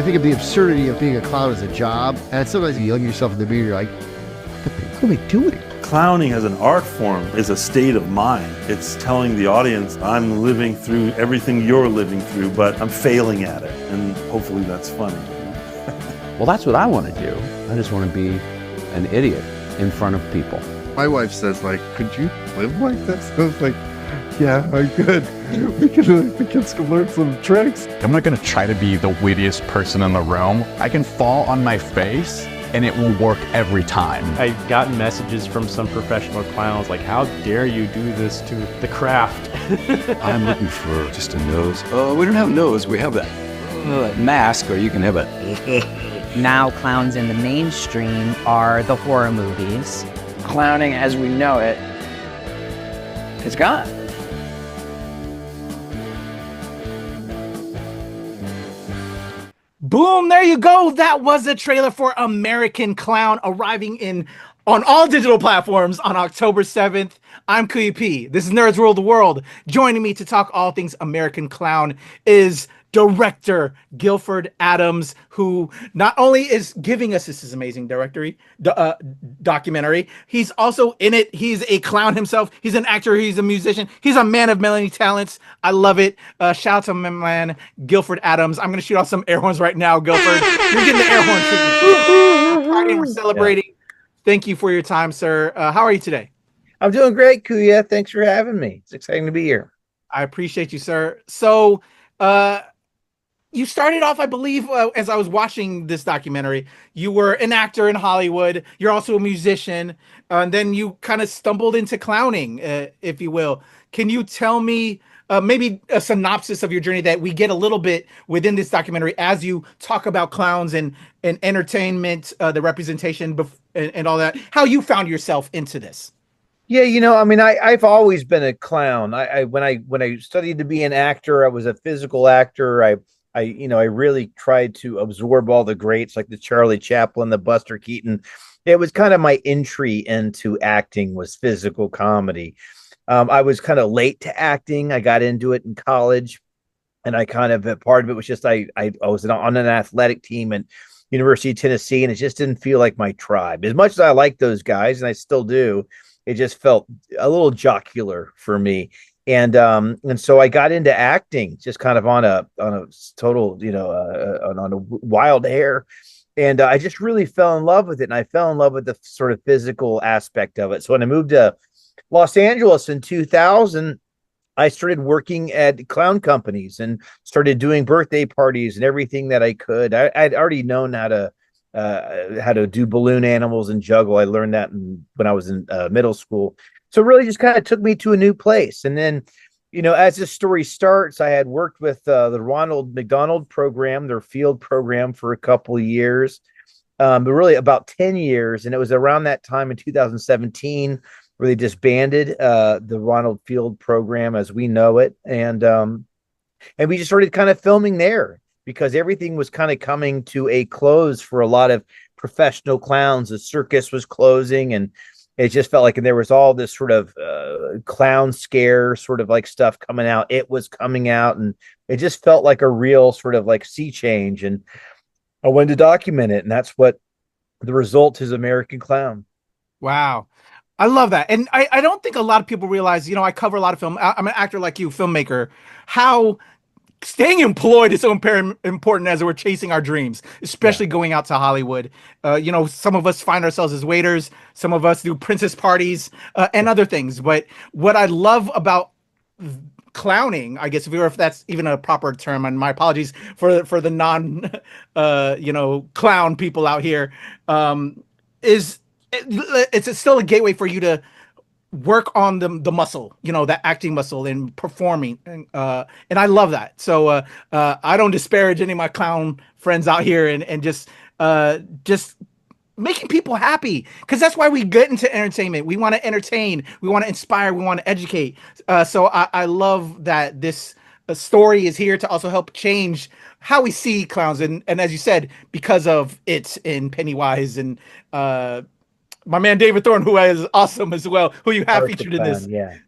I think of the absurdity of being a clown as a job, and sometimes you young yourself in the mirror, you're like, what are they doing? Clowning as an art form is a state of mind. It's telling the audience, I'm living through everything you're living through, but I'm failing at it, and hopefully that's funny. Well, that's what I want to do. I just want to be an idiot in front of people. My wife says, like, could you live like this? I was like, yeah, I could. The kids can learn some tricks. I'm not going to try to be the wittiest person in the room. I can fall on my face and it will work every time. I've gotten messages from some professional clowns like, how dare you do this to the craft? I'm looking for just a nose. We don't have a nose, we have that mask, or you can have it. Now clowns in the mainstream are the horror movies. Clowning as we know it is gone. Boom, there you go. That was a trailer for American Clown, arriving on all digital platforms on October 7th. I'm KUYA P. This is Nerds Rule the World. Joining me to talk all things American Clown is director Guilford Adams, who not only is giving us this amazing documentary, he's also in it. He's a clown himself. He's an actor. He's a musician. He's a man of many talents. I love it. Shout out to my man, Guilford Adams. I'm going to shoot off some air horns right now, Guilford. You're getting the air horn treatment. We're partying, we're celebrating. Yeah. Thank you for your time, sir. How are you today? I'm doing great, KUYA. Thanks for having me. It's exciting to be here. I appreciate you, sir. So, you started off, I believe, as I was watching this documentary, you were an actor in Hollywood. You're also a musician. And then you kind of stumbled into clowning, if you will. Can you tell me maybe a synopsis of your journey that we get a little bit within this documentary as you talk about clowns and entertainment, the representation and all that, how you found yourself into this? Yeah, you know, I mean, I've always been a clown. When I studied to be an actor, I was a physical actor. I really tried to absorb all the greats like the Charlie Chaplin, the Buster Keaton. It was kind of my entry into acting was physical comedy. I was kind of late to acting. I got into it in college, and I kind of part of it was just I was on an athletic team at University of Tennessee, and it just didn't feel like my tribe. As much as I like those guys, and I still do, it just felt a little jocular for me. And so I got into acting just kind of on a total, on a wild hair. And I just really fell in love with it. And I fell in love with the sort of physical aspect of it. So when I moved to Los Angeles in 2000, I started working at clown companies and started doing birthday parties and everything that I could. I'd already known how to do balloon animals and juggle. I learned that when I was in middle school. So it really just kind of took me to a new place. And then, as this story starts, I had worked with the Ronald McDonald program, their field program, for a couple of years, but really about 10 years. And it was around that time in 2017 where they disbanded the Ronald Field program as we know it. And we just started kind of filming there because everything was kind of coming to a close for a lot of professional clowns. The circus was closing, and it just felt like there was all this sort of clown scare sort of like stuff coming out. It was coming out, and it just felt like a real sort of like sea change. And I wanted to document it, and that's what the result is, American Clown. Wow. I love that. And I don't think a lot of people realize, I cover a lot of film. I'm an actor like you, filmmaker, how staying employed is so important as we're chasing our dreams, especially going out to Hollywood. Some of us find ourselves as waiters. Some of us do princess parties and other things. But what I love about clowning, I guess, if that's even a proper term, and my apologies for the non, clown people out here, is it's still a gateway for you to work on the muscle, that acting muscle and performing. And I love that. So I don't disparage any of my clown friends out here and just making people happy, because that's why we get into entertainment. We want to entertain, we want to inspire, we want to educate. So I love that this story is here to also help change how we see clowns. And as you said, because of it in Pennywise and my man David Thorne, who is awesome as well, who you have featured in this.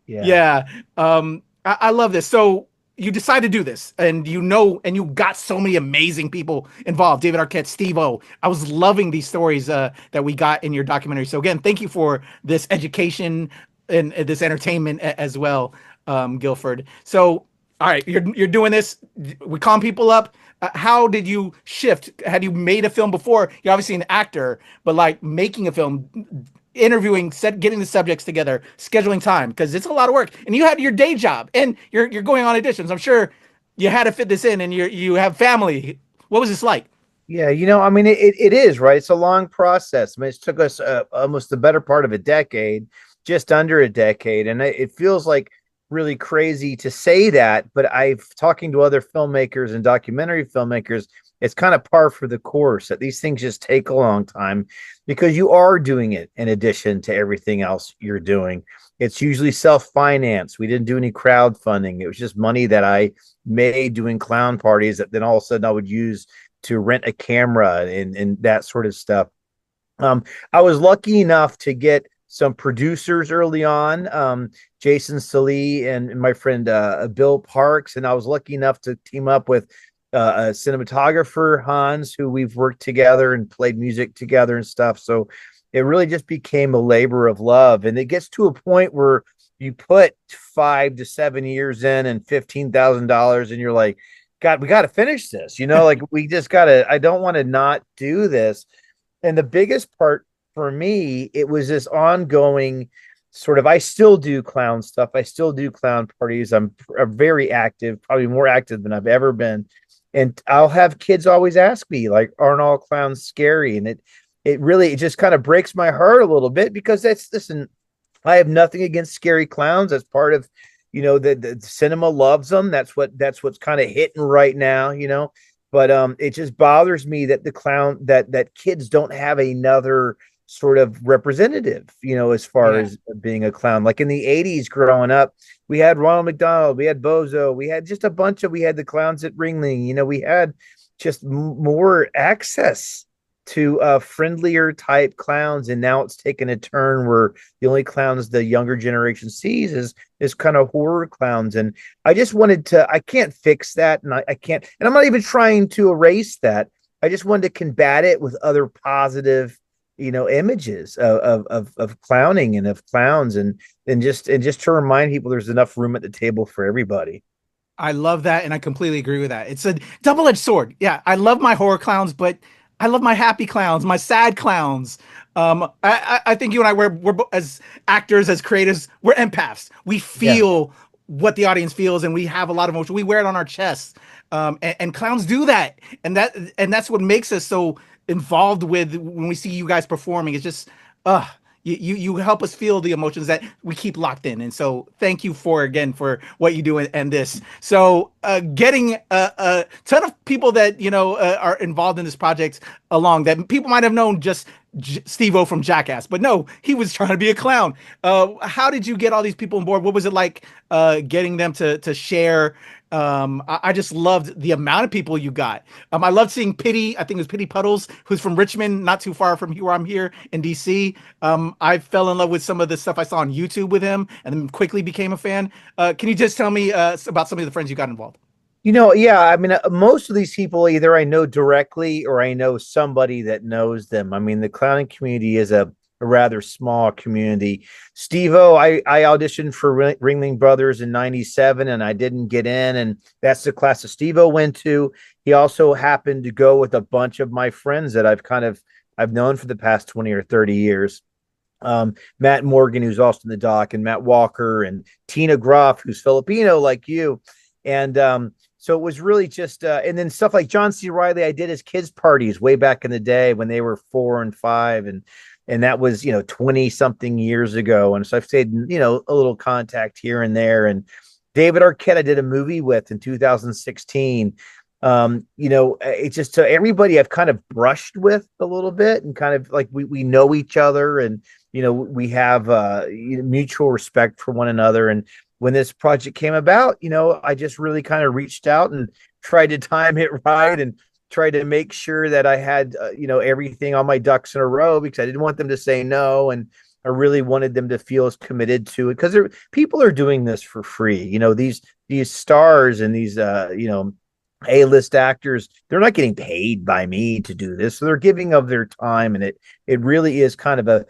Yeah. I love this. So you decide to do this, and and you got so many amazing people involved. David Arquette, Steve-O. I was loving these stories that we got in your documentary. So again, thank you for this education and this entertainment as well, Guilford. So, all right, you're doing this. We calm people up. How did you shift? Had you made a film before? You're obviously an actor, but like making a film, interviewing, getting the subjects together, scheduling time, because it's a lot of work. And you had your day job, and you're going on auditions. I'm sure you had to fit this in, and you have family. What was this like? Yeah, I mean, it is, right? It's a long process. I mean, it took us almost the better part of a decade, just under a decade, and it feels like really crazy to say that, but I've talking to other filmmakers and documentary filmmakers, it's kind of par for the course that these things just take a long time because you are doing it in addition to everything else you're doing. It's usually self-financed. We didn't do any crowdfunding. It was just money that I made doing clown parties that then all of a sudden I would use to rent a camera and that sort of stuff. I was lucky enough to get some producers early on, Jason Salee and my friend Bill Parks, and I was lucky enough to team up with a cinematographer, Hans, who we've worked together and played music together and stuff. So it really just became a labor of love. And it gets to a point where you put 5 to 7 years in and $15,000 and you're like, God, we got to finish this, like we just got to, I don't want to not do this. And the biggest part for me, it was this ongoing sort of, I still do clown stuff. I still do clown parties. I'm very active, probably more active than I've ever been. And I'll have kids always ask me, like, aren't all clowns scary? And it just kind of breaks my heart a little bit because listen, I have nothing against scary clowns. That's part of, the cinema loves them. That's what's kind of hitting right now, but it just bothers me that the clown, that kids don't have another sort of representative, as far as being a clown. Like in the 80s growing up, we had Ronald McDonald, we had Bozo, we had just we had the clowns at Ringling, we had just more access to friendlier type clowns. And now it's taken a turn where the only clowns the younger generation sees is kind of horror clowns. And I just I can't fix that. And I can't, and I'm not even trying to erase that. I just wanted to combat it with other positive images of clowning and of clowns and just to remind people there's enough room at the table for everybody. I love that. And I completely agree with that. It's a double-edged sword. Yeah. I love my horror clowns, but I love my happy clowns, my sad clowns. I think you and I, we're as actors, as creators, we're empaths. We feel what the audience feels, and we have a lot of emotion. We wear it on our chests. And clowns do that. And that's what makes us so involved with when we see you guys performing. It's just you help us feel the emotions that we keep locked in. And so thank you for what you do and this. So getting a ton of people that are involved in this project along, that people might have known just Steve-O from Jackass, but no, he was trying to be a clown. How did you get all these people on board? What was it like getting them to share? I just loved the amount of people you got. I loved seeing Pity. I think it was Pity Puddles, who's from Richmond, not too far from here where I'm here in DC. I fell in love with some of the stuff I saw on YouTube with him and then quickly became a fan. Can you just tell me about some of the friends you got involved? I mean, most of these people, either I know directly or I know somebody that knows them. I mean, the clowning community is a rather small community. Steve-O, I auditioned for Ringling Brothers in '97 and I didn't get in, and that's the class that Steve-O went to. He also happened to go with a bunch of my friends that I've known for the past 20 or 30 years. Matt Morgan, who's also in the doc, and Matt Walker, and Tina Groff, who's Filipino like you. And so it was really just and then stuff like John C. Reilly, I did his kids parties way back in the day when they were 4 and 5, and that was 20 something years ago. And so I've stayed a little contact here and there. And David Arquette I did a movie with in 2016. It's just everybody I've kind of brushed with a little bit, and kind of like we know each other, and we have mutual respect for one another. And when this project came about, I just really kind of reached out and tried to time it right and tried to make sure that I had, everything on my ducks in a row, because I didn't want them to say no. And I really wanted them to feel as committed to it, because people are doing this for free. These stars and these A-list actors, they're not getting paid by me to do this. So they're giving of their time, and it really is kind of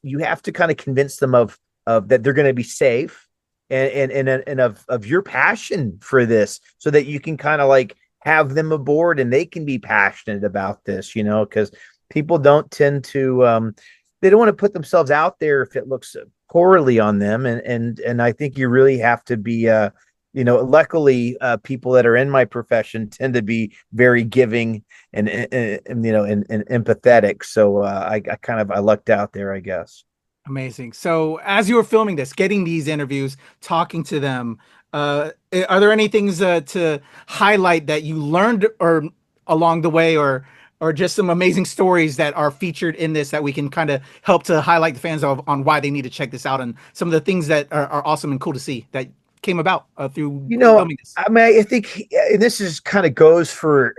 you have to kind of convince them of that they're going to be safe and of your passion for this, so that you can kind of like have them aboard and they can be passionate about this, because people don't tend to they don't want to put themselves out there if it looks poorly on them, and I think you really have to be luckily people that are in my profession tend to be very giving and empathetic, so I lucked out there, I guess. Amazing. So as you were filming this, getting these interviews, talking to them, are there any things to highlight that you learned or along the way, or just some amazing stories that are featured in this that we can kind of help to highlight the fans on why they need to check this out, and some of the things that are awesome and cool to see that came about through filming this? I mean, I think this is kind of goes for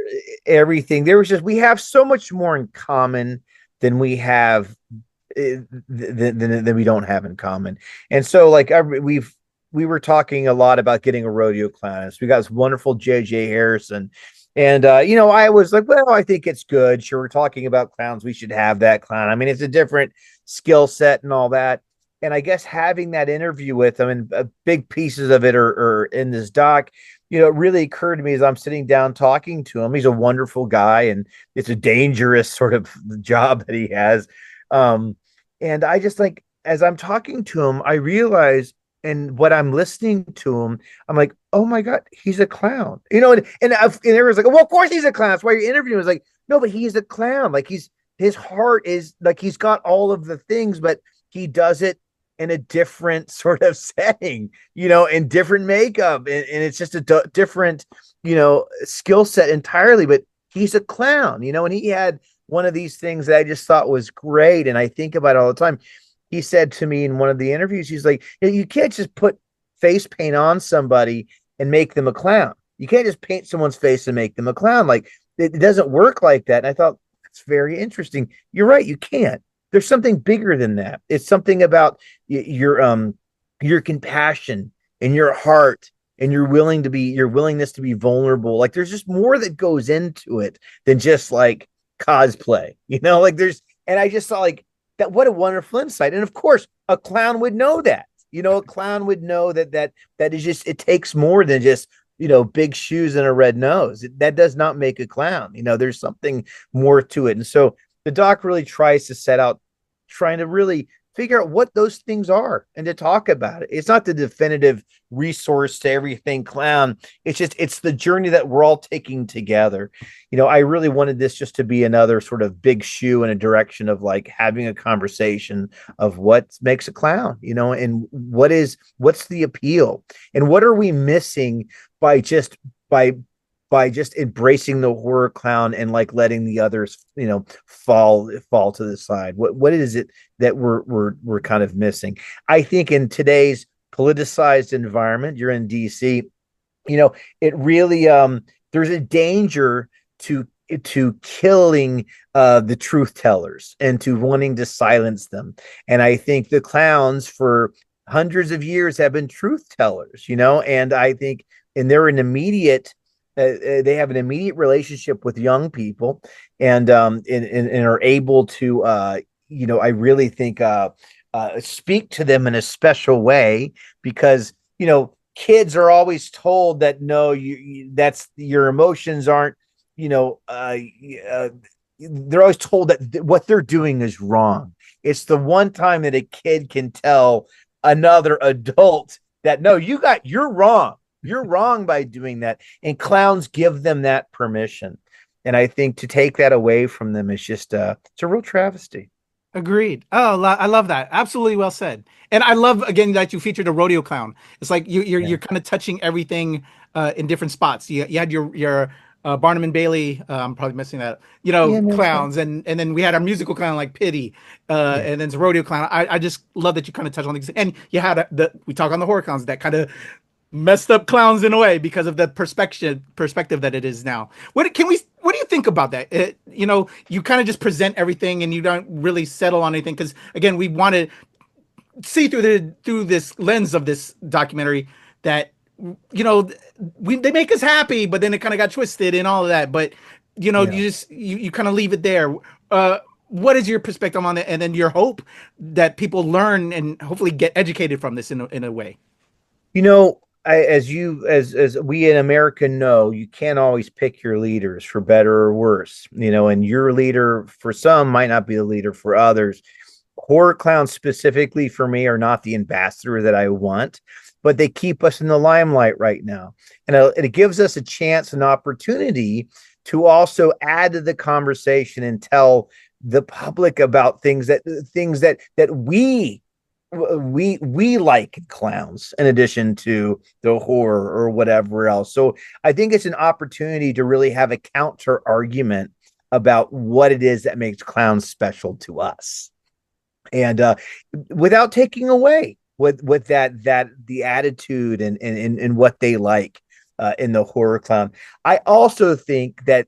everything. We have so much more in common than we have than we don't have in common. And so like we were talking a lot about getting a rodeo clown. So we got this wonderful JJ Harrison. And, I was like, well, I think it's good. Sure, we're talking about clowns. We should have that clown. I mean, it's a different skill set and all that. And I guess having that interview with him, and big pieces of it are in this doc, it really occurred to me as I'm sitting down talking to him. He's a wonderful guy, and it's a dangerous sort of job that he has. And I just like, as I'm talking to him, I realize, and what I'm listening to him, I'm like, oh my God, he's a clown, and everyone's like, well, of course he's a clown. That's why you're interviewing. It's like, no, but he's a clown. Like his heart is like, he's got all of the things, but he does it in a different sort of setting, in different makeup. And it's just a different, skill set entirely, but he's a clown, and he had one of these things that I just thought was great. And I think about it all the time. He said to me in one of the interviews, he's like, you can't just put face paint on somebody and make them a clown. You can't just paint someone's face and make them a clown. Like it doesn't work like that. And I thought, that's very interesting. You're right. You can't. There's something bigger than that. It's something about your compassion and your heart and your willingness to be vulnerable. Like there's just more that goes into it than just like cosplay, and I just saw like that. What a wonderful insight. And of course, a clown would know that, a clown would know that is just, it takes more than just, big shoes and a red nose. That does not make a clown. There's something more to it. And so the doc really tries to set out, trying to really figure out what those things are and to talk about it. It's not the definitive resource to everything clown. It's the journey that we're all taking together. I really wanted this just to be another sort of big shoe in a direction of like having a conversation of what makes a clown, and what's the appeal, and what are we missing by just embracing the horror clown and like letting the others, fall to the side. What is it that we're kind of missing? I think in today's politicized environment, you're in DC, it really there's a danger to killing the truth tellers and to wanting to silence them. And I think the clowns for hundreds of years have been truth tellers, and I think, and they're an immediate they have an immediate relationship with young people, and are able to, I really think, speak to them in a special way, because, kids are always told that, no, that's your emotions aren't, they're always told that what they're doing is wrong. It's the one time that a kid can tell another adult that, no, you're wrong. You're wrong by doing that. And clowns give them that permission. And I think to take that away from them is just it's a real travesty. Agreed. Oh, I love that. Absolutely well said. And I love, again, that you featured a rodeo clown. It's like you're kind of touching everything in different spots. You had your Barnum and Bailey, I'm probably missing that, clowns. And then we had our musical clown like Pity, and then the rodeo clown. I just love that you kind of touch on things. And you had we talk on the horror clowns that kind of messed up clowns in a way because of the perspective that it is now. What do you think about that? You kind of just present everything and you don't really settle on anything, because again, we want to see through this lens of this documentary that they make us happy, but then it kind of got twisted and all of that. But you kind of leave it there. What is your perspective on it, and then your hope that people learn and hopefully get educated from this in a way? As we in America know, you can't always pick your leaders for better or worse, and your leader for some might not be the leader for others. Horror clowns specifically for me are not the ambassador that I want, but they keep us in the limelight right now. And it gives us a chance, an opportunity to also add to the conversation and tell the public about things that we like clowns, in addition to the horror or whatever else. So I think it's an opportunity to really have a counter argument about what it is that makes clowns special to us, and without taking away with the attitude and what they like in the horror clown. I also think that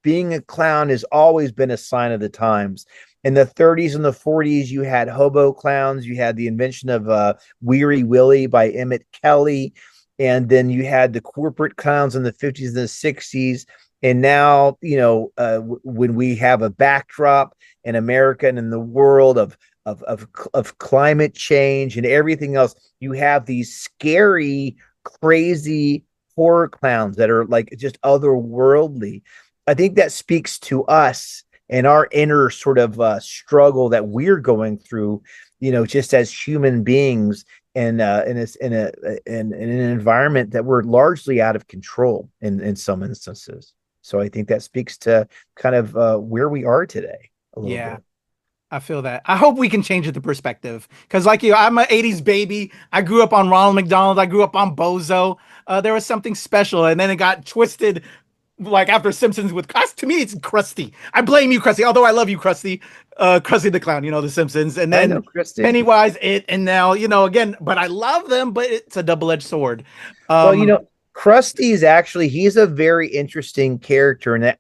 being a clown has always been a sign of the times. In the 30s and the 40s, you had hobo clowns. You had the invention of Weary Willie by Emmett Kelly. And then you had the corporate clowns in the 50s and the 60s. And now, when we have a backdrop in America and in the world of climate change and everything else, you have these scary, crazy horror clowns that are like just otherworldly. I think that speaks to us and our inner sort of struggle that we're going through, just as human beings, and in an environment that we're largely out of control in some instances. So I think that speaks to kind of where we are today a little bit. I feel that. I hope we can change the perspective, because like you, I'm an 80s baby. I grew up on Ronald McDonald. I grew up on Bozo. There was something special, and then it got twisted. Like after Simpsons with to me, it's Krusty. I blame you, Krusty. Although I love you, Krusty. Krusty the Clown, the Simpsons, and then Pennywise, and now again. But I love them. But it's a double-edged sword. Krusty is he's a very interesting character, and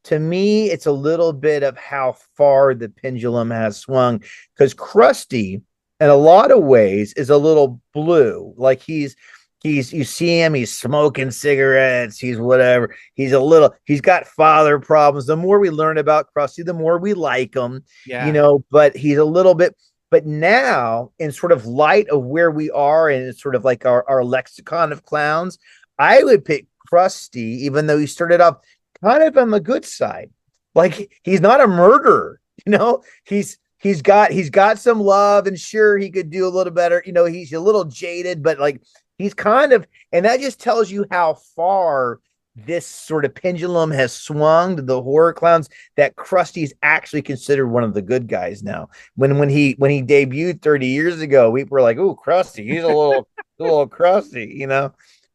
to me, it's a little bit of how far the pendulum has swung, because Krusty, in a lot of ways, is a little blue. Like you see him, he's smoking cigarettes, he's whatever. He's got father problems. The more we learn about Krusty, the more we like him. But he's a little bit. But now, in sort of light of where we are, and it's sort of like our lexicon of clowns, I would pick Krusty, even though he started off kind of on the good side. Like, he's not a murderer, he's got some love, and sure, he could do a little better. He's a little jaded, but like he's kind of, and that just tells you how far this sort of pendulum has swung to the horror clowns, that Krusty's actually considered one of the good guys now. When he debuted 30 years ago, we were like, "Ooh, Krusty, he's a little Krusty,"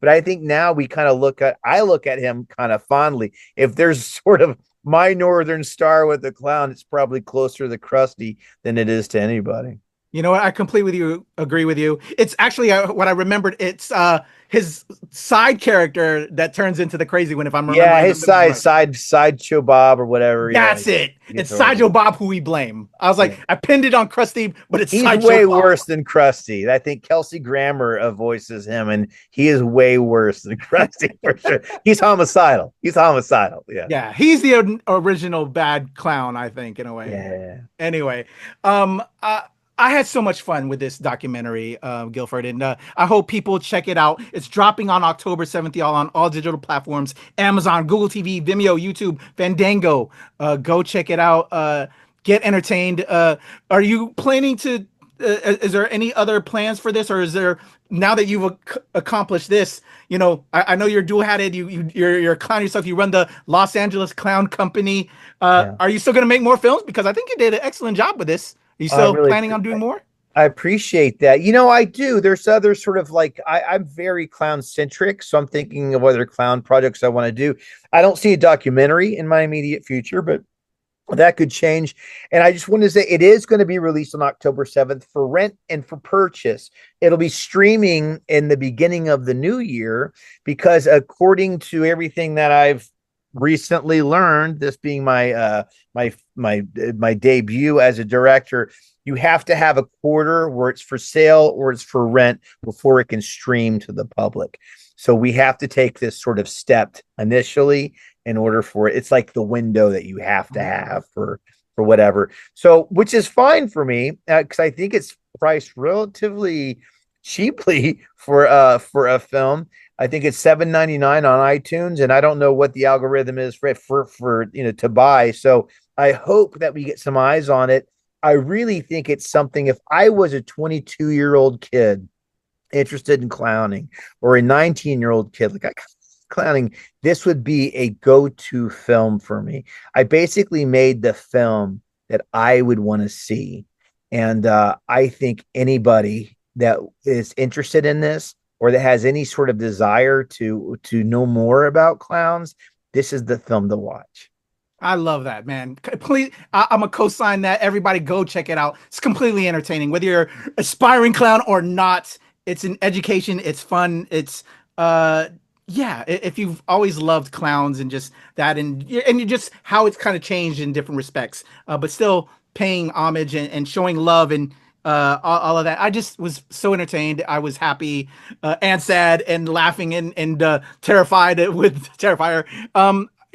But I think now I look at him kind of fondly. If there's sort of my Northern Star with the clown, it's probably closer to Krusty than it is to anybody. You know what? I completely agree with you. It's actually what I remembered. It's his side character that turns into the crazy one. If I'm remembering, his sideshow Bob or whatever. That's it. It's Sideshow Bob who we blame. I was like, I pinned it on Krusty, but he's way worse than Krusty. I think Kelsey Grammer voices him, and he is way worse than Krusty for sure. He's homicidal. Yeah. Yeah. He's the original bad clown, I think, in a way. Yeah. Anyway, I had so much fun with this documentary, Guilford, and I hope people check it out. It's dropping on October 7th, y'all, on all digital platforms: Amazon, Google TV, Vimeo, YouTube, Fandango. Go check it out. Get entertained. Are you planning to? Is there any other plans for this, or is there, now that you've accomplished this? I know you're dual-hatted. You're a clown yourself. You run the Los Angeles Clown Company. Are you still going to make more films? Because I think you did an excellent job with this. Are you still planning on doing more? I appreciate that. I do. There's other sort of like, I'm very clown centric, so I'm thinking of other clown projects I want to do. I don't see a documentary in my immediate future, but that could change. And I just want to say it is going to be released on October 7th for rent and for purchase. It'll be streaming in the beginning of the new year, because according to everything that I've recently learned, this being my debut as a director, You have to have a quarter where it's for sale or it's for rent before it can stream to the public. So we have to take this sort of step initially in order for it. It's like the window that you have to have for whatever. So, which is fine for me because I think it's priced relatively cheaply for a film. I think it's $7.99 on iTunes, and I don't know what the algorithm is for to buy. So I hope that we get some eyes on it. I really think it's something. If I was a 22-year-old kid interested in clowning, or a 19-year-old kid like clowning, this would be a go-to film for me. I basically made the film that I would want to see, and I think anybody that is interested in this or that has any sort of desire to know more about clowns, this is the film to watch. I love that, man. Please, I'm a co-sign that. Everybody go check it out. It's completely entertaining, whether you're aspiring clown or not. It's an education. It's fun. It's if you've always loved clowns and just that, and you just how it's kind of changed in different respects, but still paying homage and showing love and all of that. I just was so entertained. I was happy and sad and laughing and terrified with Terrifier.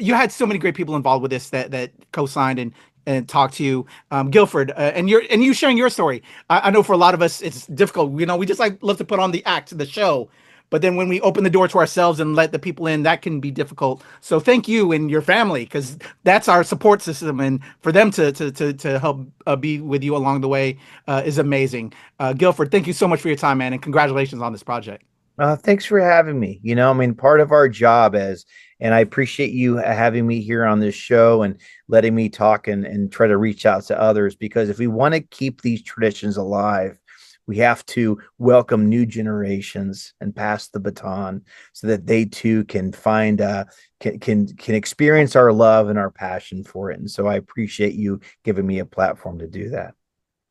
You had so many great people involved with this that co-signed and talked to you, Guilford, and you sharing your story. I know for a lot of us it's difficult. We just love to put on the show, but then when we open the door to ourselves and let the people in, that can be difficult. So thank you and your family, because that's our support system, and for them to help be with you along the way is amazing. Guilford, thank you so much for your time, man, and congratulations on this project. Thanks for having me. Part of our job and I appreciate you having me here on this show and letting me talk and try to reach out to others, because if we want to keep these traditions alive, we have to welcome new generations and pass the baton so that they too can find can experience our love and our passion for it. And so I appreciate you giving me a platform to do that.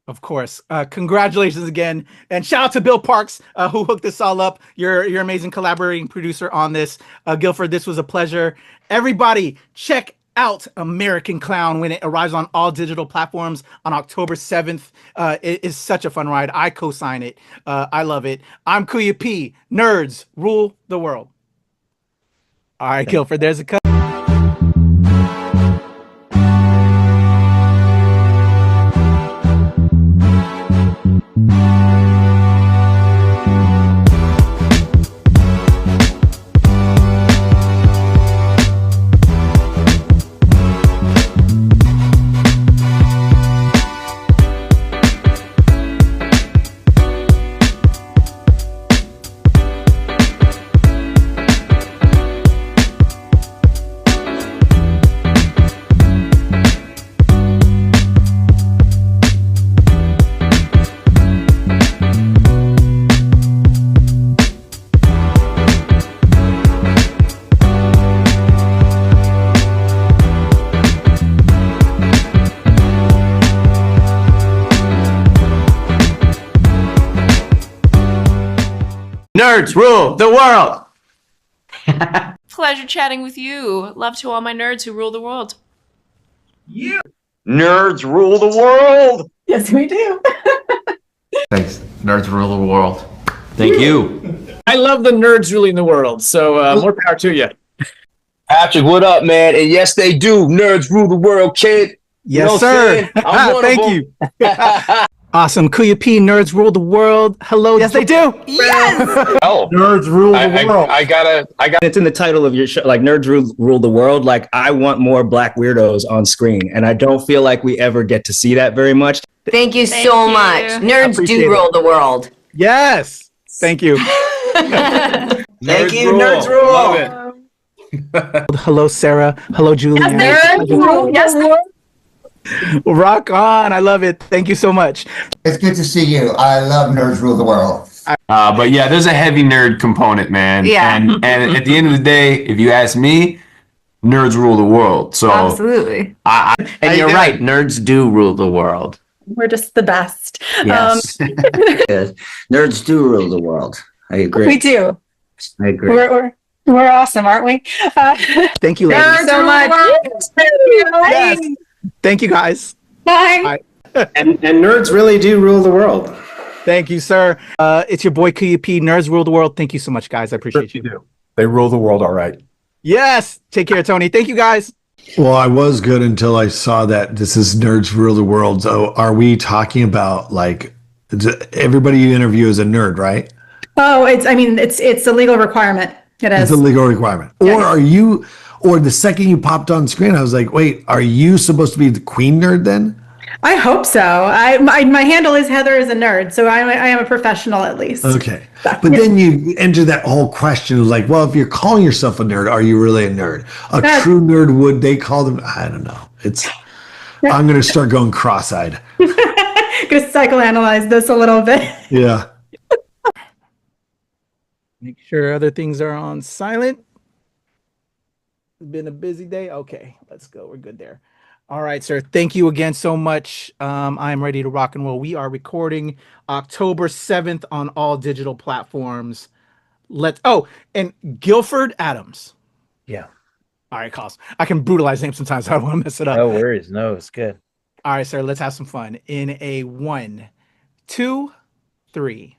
Of course. Congratulations again. And shout out to Bill Parks, who hooked this all up. You're amazing collaborating producer on this. Guilford, this was a pleasure. Everybody, check out American Clown when it arrives on all digital platforms on October 7th. It is such a fun ride. I co-sign it. I love it. I'm KUYA P. Nerds rule the world. All right, Guilford, there's a cut. Nerds rule the world. Pleasure chatting with you. Love to all my nerds who rule the world. Yeah. Nerds rule the world. Yes, we do. Thanks. Nerds rule the world. Thank you. I love the nerds ruling the world, so more power to you. Patrick, what up, man? And yes, they do. Nerds rule the world, kid. Yes, sir. Thank you. Awesome. KUYA P, nerds rule the world. Hello. Yes, they do. Yes. Oh, nerds rule the world. I got. It's in the title of your show, like Nerds Rule the World. Like, I want more Black weirdos on screen, and I don't feel like we ever get to see that very much. Thank you so much. Nerds do rule the world. Yes. Thank you. Thank you, Nerds Rule. Love it. Hello, Sarah. Hello, Julian. Yes, Yes. Rock on. I love it. Thank you so much. It's good to see you. I love Nerds Rule the World. But yeah, there's a heavy nerd component, man. Yeah. And at the end of the day, if you ask me, nerds rule the world. So Absolutely. And you're right. Nerds do rule the world. We're just the best. Yes. Yes. Nerds do rule the world. I agree. We do. I agree. We're awesome, aren't we? Thank you, ladies. Thank you so much. Yes. Thank you, guys. Bye. Bye. and nerds really do rule the world. Thank you, sir. It's your boy KUYA P. Nerds rule the world. Thank you so much, guys. I appreciate you. Do. They rule the world all right. Yes. Take care, Tony. Thank you, guys. Well, I was good until I saw that this is Nerds Rule the World. So are we talking about like everybody you interview is a nerd, right? Oh, it's a legal requirement. It is. It's a legal requirement. Or are you, or the second you popped on screen, I was like, wait, are you supposed to be the queen nerd then? I hope so. My handle is Heather is a nerd, so I am a professional at least. Okay. But then you enter that whole question of like, well, if you're calling yourself a nerd, are you really a nerd? A true nerd, would they call them? I don't know. I'm going to start going cross-eyed. Going to psychoanalyze this a little bit. Yeah. Make sure other things are on silent. It's been a busy day. Okay, let's go. We're good there. All right, sir. Thank you again so much. I'm ready to rock and roll. We are recording October 7th on all digital platforms. And Guilford Adams. Yeah. All right, Cos. I can brutalize names sometimes. I don't want to mess it up. No worries. No, it's good. All right, sir. Let's have some fun. In a 1, 2, 3.